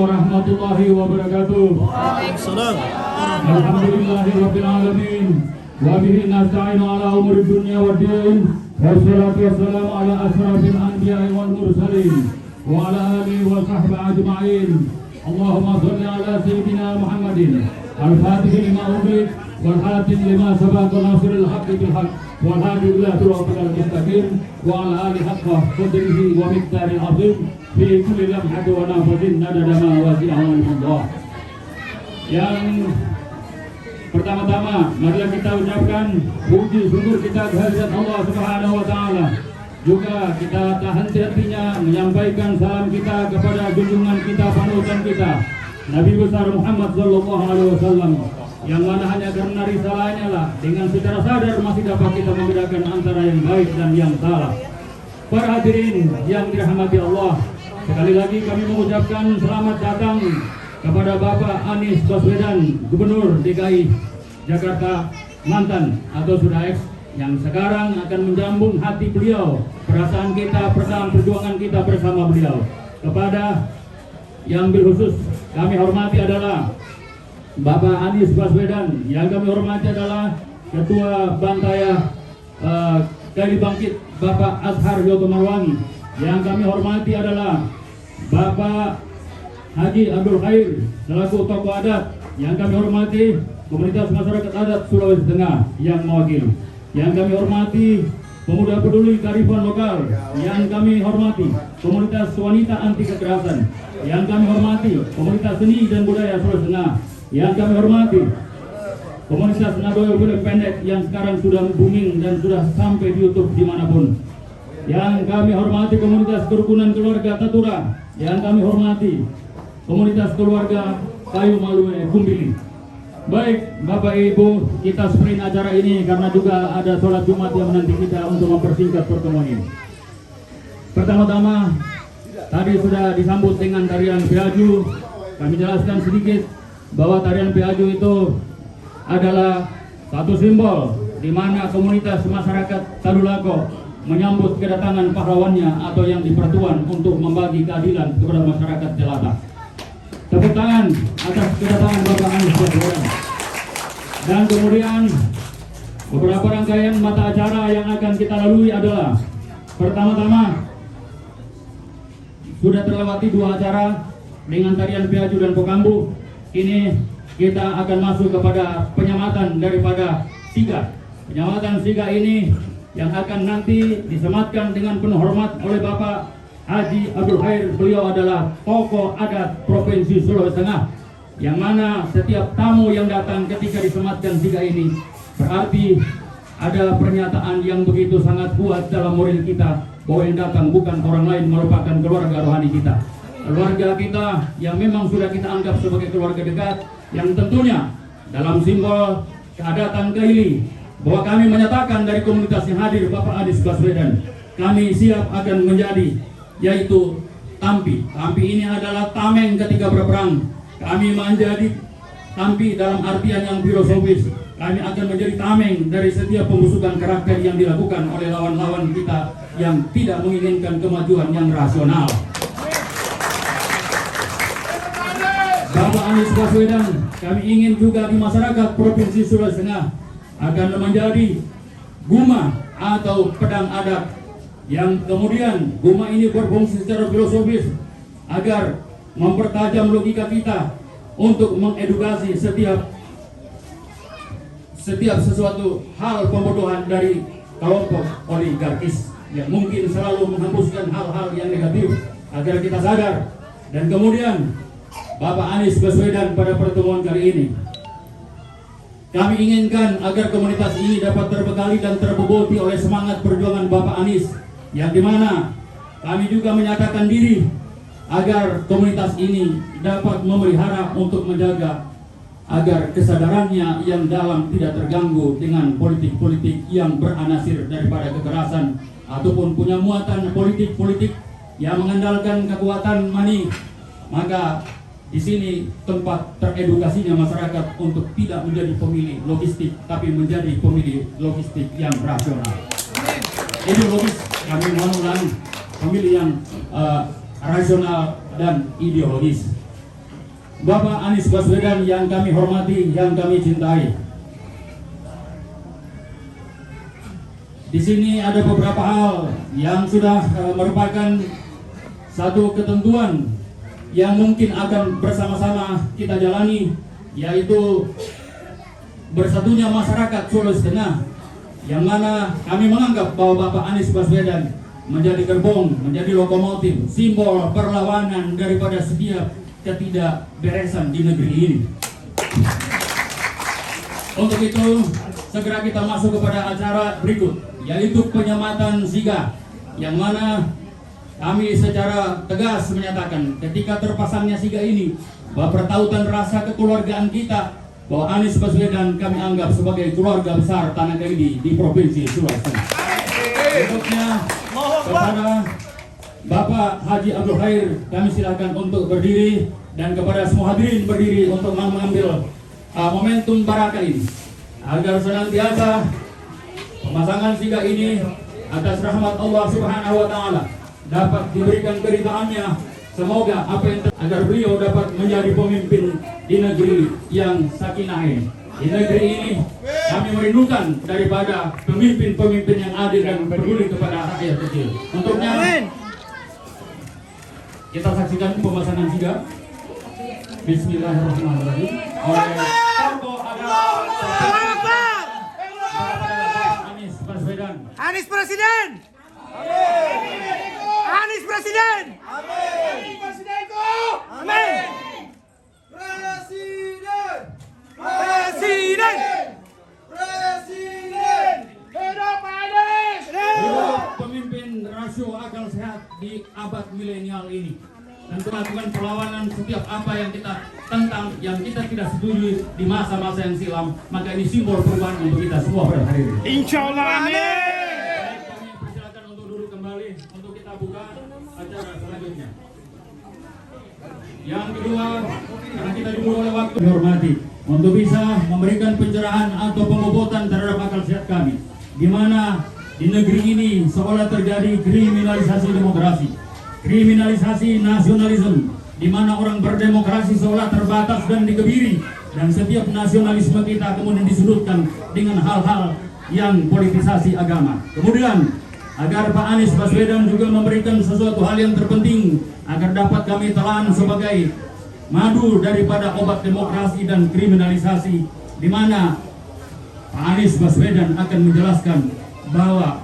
warahmatullahi wabarakatuh. Waalaikumsalam. Alhamdulillahirabbil alamin. Wa bihi nasta'inu ala umuri dunya waddin. Wassalatu wassalamu ala asrafil anbiya'i wal mursalin wa ala alihi wa sahbihi ajma'in. Allahumma shalli ala sayyidina Muhammadin al-Fatih lima ughliq wal khatim lima sabaqa nasiril haqqi bil haqq wal hadi ila siratal mustaqim wa ala alihi haqqa qadrihi wa miqdaril azim fi kulli lamhatin wa nafasin nadada ma wasi'ahu Allah. Yang pertama-tama, marilah kita ucapkan puji syukur kita kehadirat Allah Subhanahu wa taala. Juga kita tak henti-hentinya menyampaikan salam kita kepada junjungan kita, panutan kita, Nabi besar Muhammad sallallahu alaihi wasallam, yang mana hanya karena risalahnya lah dengan secara sadar masih dapat kita membedakan antara yang baik dan yang salah. Para hadirin yang dirahmati Allah, sekali lagi kami mengucapkan selamat datang kepada Bapak Anies Baswedan, Gubernur DKI Jakarta mantan atau sudah ex, yang sekarang akan menjambung hati beliau, perasaan kita, perjuangan kita bersama beliau. Kepada yang khusus kami hormati adalah Bapak Anies Baswedan, yang kami hormati adalah Ketua Bantaya Kali Bangkit Bapak Azhar Yoto Marwangi, yang kami hormati adalah Bapak Haji Abdul Khair selaku tokoh adat, yang kami hormati komunitas masyarakat adat Sulawesi Tengah yang mewakili, yang kami hormati pemuda peduli kearifan lokal, yang kami hormati komunitas wanita anti kekerasan, yang kami hormati komunitas seni dan budaya Sulawesi Tengah, yang kami hormati komunitas Nadoyo Film Pendek yang sekarang sudah booming dan sudah sampai di YouTube dimanapun, yang kami hormati komunitas kerukunan keluarga Tatura, yang kami hormati komunitas keluarga Kayu Malue Kumbili. Baik Bapak Ibu, kita sprint acara ini karena juga ada sholat Jumat yang menanti kita untuk mempersingkat pertemuan ini. Pertama-tama, tadi sudah disambut dengan tarian Piaju. Kami jelaskan sedikit bahwa tarian Piaju itu adalah satu simbol di mana komunitas masyarakat Tadulako menyambut kedatangan pahlawannya atau yang dipertuan untuk membagi keadilan kepada masyarakat jelata. Tepuk tangan atas kedatangan Bapak Anies Baswedan. Dan kemudian beberapa rangkaian mata acara yang akan kita lalui adalah, pertama-tama sudah terlewati dua acara dengan tarian Piaju dan Pokambu. Ini kita akan masuk kepada penyematan daripada Siga. Penyematan Siga ini yang akan nanti disematkan dengan penuh hormat oleh Bapak Haji Abdul Khair. Beliau adalah tokoh adat Provinsi Sulawesi Tengah, yang mana setiap tamu yang datang ketika disematkan Siga ini berarti ada pernyataan yang begitu sangat kuat dalam moral kita bahwa yang datang bukan orang lain, merupakan keluarga rohani kita, keluarga kita yang memang sudah kita anggap sebagai keluarga dekat, yang tentunya dalam simbol keadatan Kaili bahwa kami menyatakan dari komunitas yang hadir Bapak Anies Baswedan, kami siap akan menjadi, yaitu Tampi. Tampi ini adalah tameng ketika berperang. Kami menjadi Tampi dalam artian yang filosofis. Kami akan menjadi tameng dari setiap pembusukan karakter yang dilakukan oleh lawan-lawan kita yang tidak menginginkan kemajuan yang rasional. Bapak Anies Baswedan, kami ingin juga di masyarakat Provinsi Sulawesi Tengah akan menjadi guma atau pedang adat, yang kemudian guma ini berfungsi secara filosofis agar mempertajam logika kita untuk mengedukasi setiap sesuatu hal pembodohan dari kelompok oligarkis yang mungkin selalu menghembuskan hal-hal yang negatif agar kita sadar. Dan kemudian Bapak Anies Baswedan, pada pertemuan kali ini kami inginkan agar komunitas ini dapat terbekali dan terboboti oleh semangat perjuangan Bapak Anies, yang dimana kami juga menyatakan diri agar komunitas ini dapat memelihara untuk menjaga agar kesadarannya yang dalam tidak terganggu dengan politik-politik yang beranasir daripada kekerasan ataupun punya muatan politik-politik yang mengandalkan kekuatan money. Maka di sini tempat teredukasinya masyarakat untuk tidak menjadi pemilih logistik, tapi menjadi pemilih logistik yang rasional. Ideologis kami mengulangi, pemilih yang rasional dan ideologis. Bapak Anies Baswedan yang kami hormati, yang kami cintai. Di sini ada beberapa hal yang sudah merupakan satu ketentuan yang mungkin akan bersama-sama kita jalani, yaitu bersatunya masyarakat Sulawesi Tengah, yang mana kami menganggap bahwa Bapak Anies Baswedan menjadi gerbong, menjadi lokomotif, simbol perlawanan daripada setiap ketidakberesan di negeri ini. Untuk itu, segera kita masuk kepada acara berikut, yaitu penyematan SIGA, yang mana kami secara tegas menyatakan ketika terpasangnya SIGA ini bahwa pertautan rasa kekeluargaan kita, bahwa Anies Baswedan kami anggap sebagai keluarga besar tanah Kaili di Provinsi Sulawesi Tengah. Berikutnya kepada Bapak Haji Abdul Khair kami silakan untuk berdiri, dan kepada semua hadirin berdiri untuk mengambil momentum barakah ini, agar senantiasa pemasangan SIGA ini atas rahmat Allah Subhanahu wa Ta'ala dapat diberikan keridhaannya. Semoga apa yang agar beliau dapat menjadi pemimpin di negeri yang sakinah ini. Di negeri ini kami merindukan daripada pemimpin-pemimpin yang adil dan peduli kepada rakyat kecil. Untuknya kita saksikan pemasangan SIGA. Bismillahirrahmanirrahim. Oleh tokoh agama Anies Baswedan. Anies Presiden. Anies Presiden. Amin. Presidenku. Amin. Presiden. Presiden. Presiden. Hidup Anies. Hidup pemimpin rasio akal sehat di abad milenial ini. Tentu lakukan perlawanan setiap apa yang kita tentang, yang kita tidak setuju di masa-masa yang silam. Maka ini simbol perubahan untuk kita semua pada hari ini. Insya Allah, amin. Kami persilakan untuk duduk kembali untuk kita buka acara selanjutnya. Yang kedua, karena kita diburu oleh waktu, dihormati untuk bisa memberikan pencerahan atau pengobotan terhadap akal sehat kami, di mana di negeri ini seolah terjadi kriminalisasi demokrasi, kriminalisasi nasionalisme, di mana orang berdemokrasi seolah terbatas dan dikebiri, dan setiap nasionalisme kita kemudian disudutkan dengan hal-hal yang politisasi agama. Kemudian agar Pak Anies Baswedan juga memberikan sesuatu hal yang terpenting agar dapat kami telan sebagai madu daripada obat demokrasi dan kriminalisasi, di mana Pak Anies Baswedan akan menjelaskan bahwa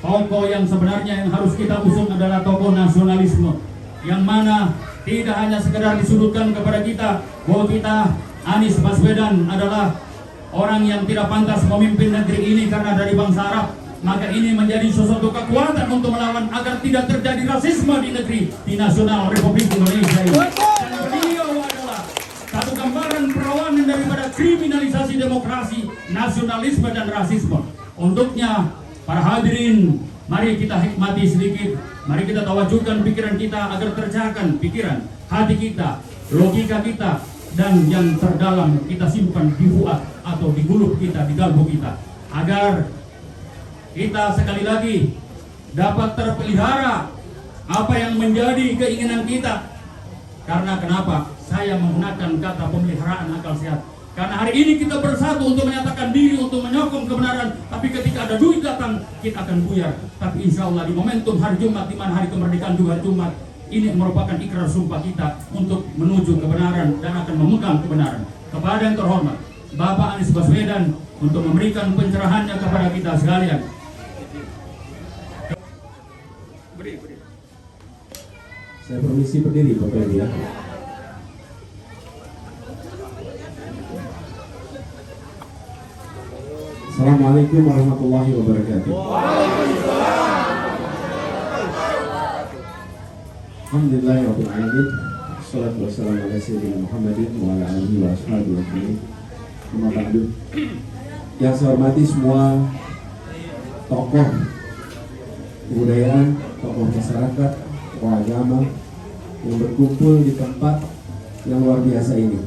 tokoh yang sebenarnya yang harus kita usung adalah tokoh nasionalisme, yang mana tidak hanya sekedar disudutkan kepada kita bahwa kita Anies Baswedan adalah orang yang tidak pantas memimpin negeri ini karena dari bangsa Arab. Maka ini menjadi sesuatu kekuatan untuk melawan agar tidak terjadi rasisme di negeri, di nasional Republik Indonesia ini. Dan beliau adalah satu gambaran perlawanan daripada kriminalisasi demokrasi, nasionalisme dan rasisme. Untuknya para hadirin, mari kita hikmati sedikit, mari kita tawajukan pikiran kita agar tercerahkan pikiran, hati kita, logika kita, dan yang terdalam kita simpan di fuad atau di gulub kita, di kalbu kita, agar kita sekali lagi dapat terpelihara apa yang menjadi keinginan kita. Karena kenapa saya menggunakan kata pemeliharaan akal sehat? Karena hari ini kita bersatu untuk menyatakan diri, untuk menyokong kebenaran. Tapi ketika ada duit datang, kita akan buyar. Tapi insya Allah di momentum hari Jumat, di mana hari kemerdekaan juga hari Jumat, ini merupakan ikrar sumpah kita untuk menuju kebenaran dan akan memegang kebenaran. Kepada yang terhormat Bapak Anies Baswedan untuk memberikan pencerahannya kepada kita sekalian. Saya permisi berdiri Bapak Ibu ya. Assalamualaikum warahmatullahi wabarakatuh. Alhamdulillahirabbil alamin. Wassalatu wassalamu ala sayyidina Muhammadin wa ala alihi wa ashabihi ajmain. Amma ba'du. Yang saya hormati semua tokoh kebudayaan, tokoh masyarakat, tokoh agama yang berkumpul di tempat yang luar biasa ini.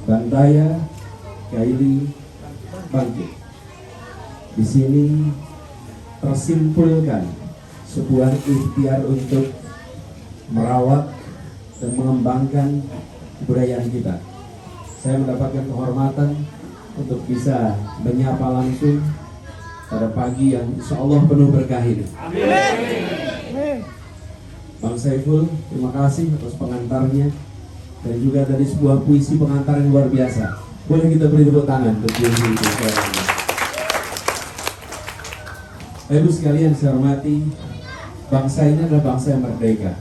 Bantaya, Kaili, Bangkit. Di sini tersimpulkan sebuah ikhtiar untuk merawat dan mengembangkan kebudayaan kita. Saya mendapatkan kehormatan untuk bisa menyapa langsung pada pagi yang insya Allah penuh berkah ini. Bang Saiful, terima kasih atas pengantarnya dan juga dari sebuah puisi pengantar yang luar biasa. Boleh kita beri tepuk tangan untuk puisi itu. Ibu sekalian saya hormati, bangsa ini adalah bangsa yang merdeka,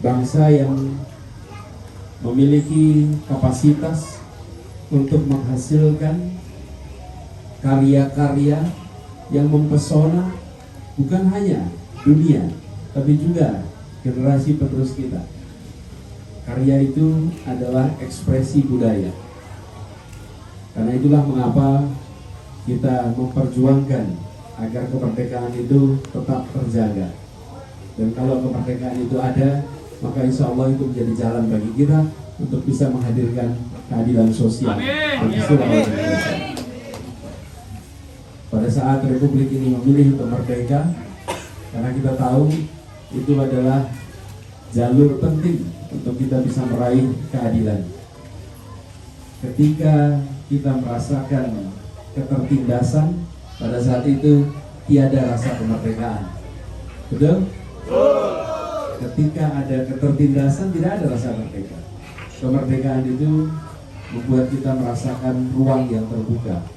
bangsa yang memiliki kapasitas untuk menghasilkan karya-karya yang mempesona bukan hanya dunia, tapi juga generasi penerus kita. Karya itu adalah ekspresi budaya. Karena itulah mengapa kita memperjuangkan agar kemerdekaan itu tetap terjaga. Dan kalau kemerdekaan itu ada, maka insya Allah itu menjadi jalan bagi kita untuk bisa menghadirkan keadilan sosial. Pada saat Republik ini memilih untuk merdeka, karena kita tahu itu adalah jalur penting untuk kita bisa meraih keadilan. Ketika kita merasakan ketertindasan, pada saat itu tiada rasa kemerdekaan. Betul? Ketika ada ketertindasan, tidak ada rasa merdeka. Kemerdekaan itu membuat kita merasakan ruang yang terbuka.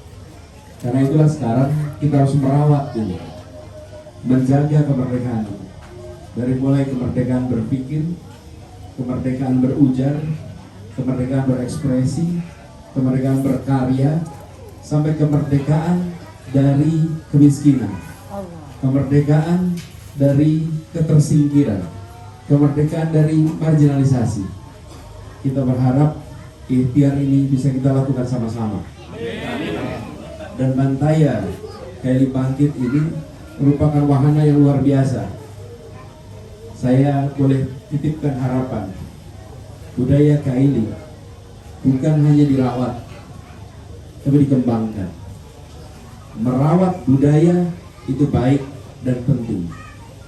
Karena itulah sekarang kita harus merawat ini, menjaga kemerdekaan itu. Dari mulai kemerdekaan berpikir, kemerdekaan berujar, kemerdekaan berekspresi, kemerdekaan berkarya, sampai kemerdekaan dari kemiskinan, kemerdekaan dari ketersingkiran, kemerdekaan dari marginalisasi. Kita berharap ikhtiar ini bisa kita lakukan sama-sama. Dan Bantaya Kaili Bangkit ini merupakan wahana yang luar biasa. Saya boleh titipkan harapan, budaya Kaili bukan hanya dirawat, tapi dikembangkan. Merawat budaya itu baik dan penting,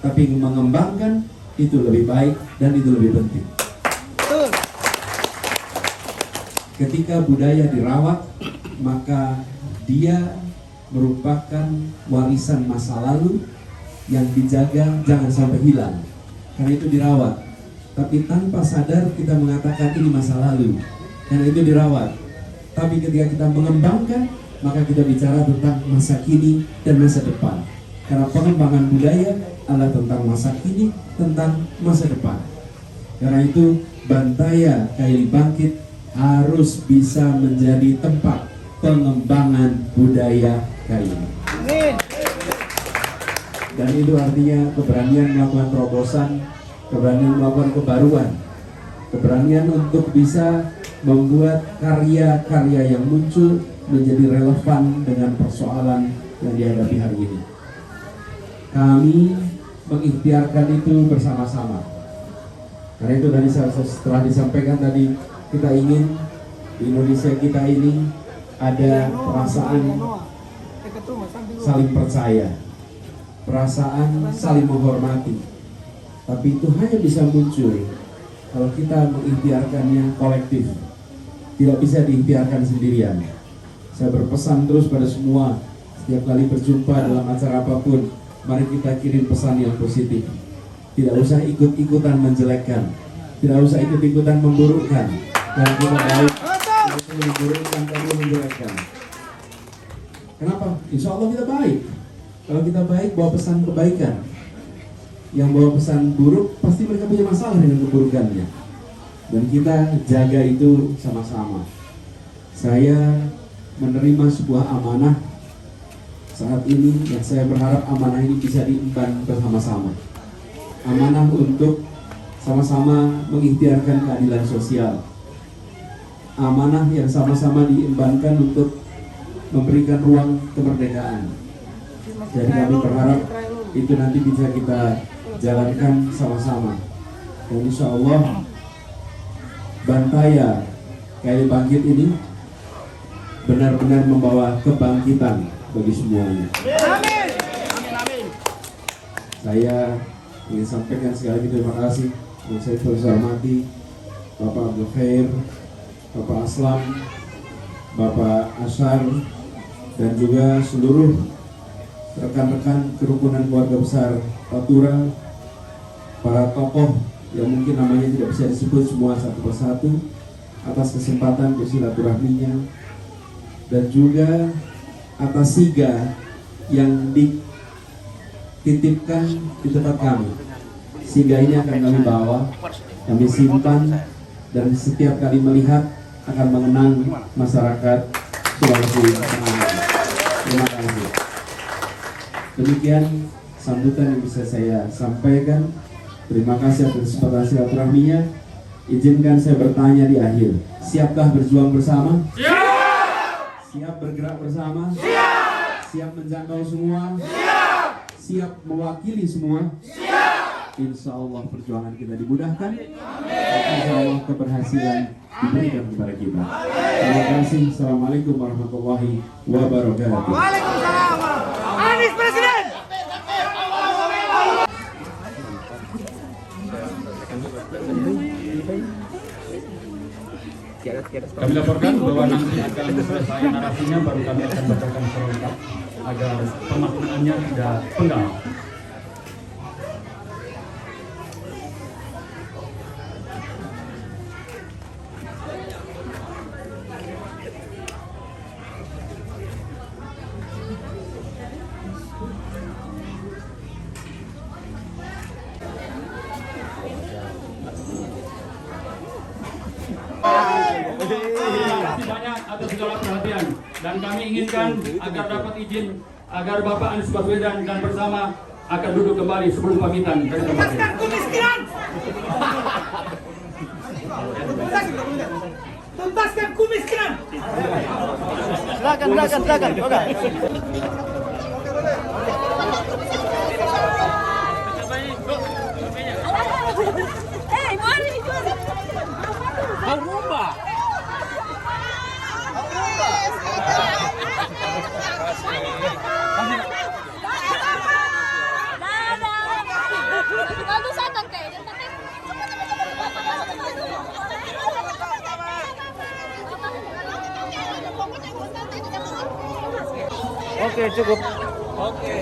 tapi mengembangkan itu lebih baik dan itu lebih penting. Ketika budaya dirawat, maka dia merupakan warisan masa lalu yang dijaga jangan sampai hilang. Karena itu dirawat. Tapi tanpa sadar kita mengatakan ini masa lalu, karena itu dirawat. Tapi ketika kita mengembangkan, maka kita bicara tentang masa kini dan masa depan. Karena pengembangan budaya adalah tentang masa kini, tentang masa depan. Karena itu Bantaya Kaili Bangkit harus bisa menjadi tempat pengembangan budaya Kaili. Dan itu artinya keberanian melakukan terobosan, keberanian melakukan kebaruan, keberanian untuk bisa membuat karya-karya yang muncul menjadi relevan dengan persoalan yang dihadapi hari ini. Kami mengikhtiarkan itu bersama-sama. Karena itu tadi setelah disampaikan tadi, kita ingin di Indonesia kita ini ada perasaan saling percaya, perasaan saling menghormati. Tapi itu hanya bisa muncul kalau kita mengikhtiarkannya kolektif, tidak bisa diikhtiarkan sendirian. Saya berpesan terus pada semua, setiap kali berjumpa dalam acara apapun, mari kita kirim pesan yang positif. Tidak usah ikut-ikutan menjelekkan, tidak usah ikut-ikutan memburukkan. Dan kita baik, tidak usah memburukkan dan menjelekkan. Kenapa? Insya Allah kita baik. Kalau kita baik, bawa pesan kebaikan. Yang bawa pesan buruk, pasti mereka punya masalah dengan keburukannya. Dan kita jaga itu sama-sama. Saya menerima sebuah amanah saat ini, yang saya berharap amanah ini bisa diemban bersama-sama. Amanah untuk sama-sama mengikhtiarkan keadilan sosial. Amanah yang sama-sama diembankan untuk memberikan ruang kemerdekaan. Jadi kami berharap itu nanti bisa kita jalankan sama-sama. Dan insya Allah Bantaya Kaili Bangkit ini benar-benar membawa kebangkitan bagi semuanya. Amin. Saya ingin sampaikan sekali lagi terima kasih. Dan saya terus hormati Bapak Abdul Khair, Bapak Aslam, Bapak Asyar, dan juga seluruh rekan-rekan kerukunan keluarga besar Patura, para tokoh yang mungkin namanya tidak bisa disebut semua satu persatu, atas kesempatan bersilaturahminya, dan juga atas siga yang dititipkan di tempat kami. Siga ini akan kami bawa, kami simpan, dan setiap kali melihat akan mengenang masyarakat Sulawesi Tengah. Terima kasih. Demikian sambutan yang bisa saya sampaikan. Terima kasih atas kesempatan silaturahminya. Izinkan saya bertanya di akhir. Siapkah berjuang bersama? Siap! Siap bergerak bersama? Siap! Siap menjangkau semua? Siap! Siap mewakili semua? Siap! Insya Allah perjuangan kita dimudahkan. Insya Allah keberhasilan diberikan kepada kita. Terima kasih. Assalamualaikum warahmatullahi wabarakatuh. Waalaikumsalam. Anies Presiden. Kami laporkan bahwa nanti akan selesai narasinya, baru kami akan bacakan secara lengkap agar pemaknaannya tidak penggal. Terima kasih banyak atas segala perhatian, dan kami inginkan agar dapat izin agar Bapak Anies Baswedan dan bersama akan duduk kembali sebelum pamitan dari tempat ini. Tuntaskan kemiskinan. Tuntaskan kemiskinan. Silakan. Oke. Mari ikut. Aruba. Oke, cukup. Oke.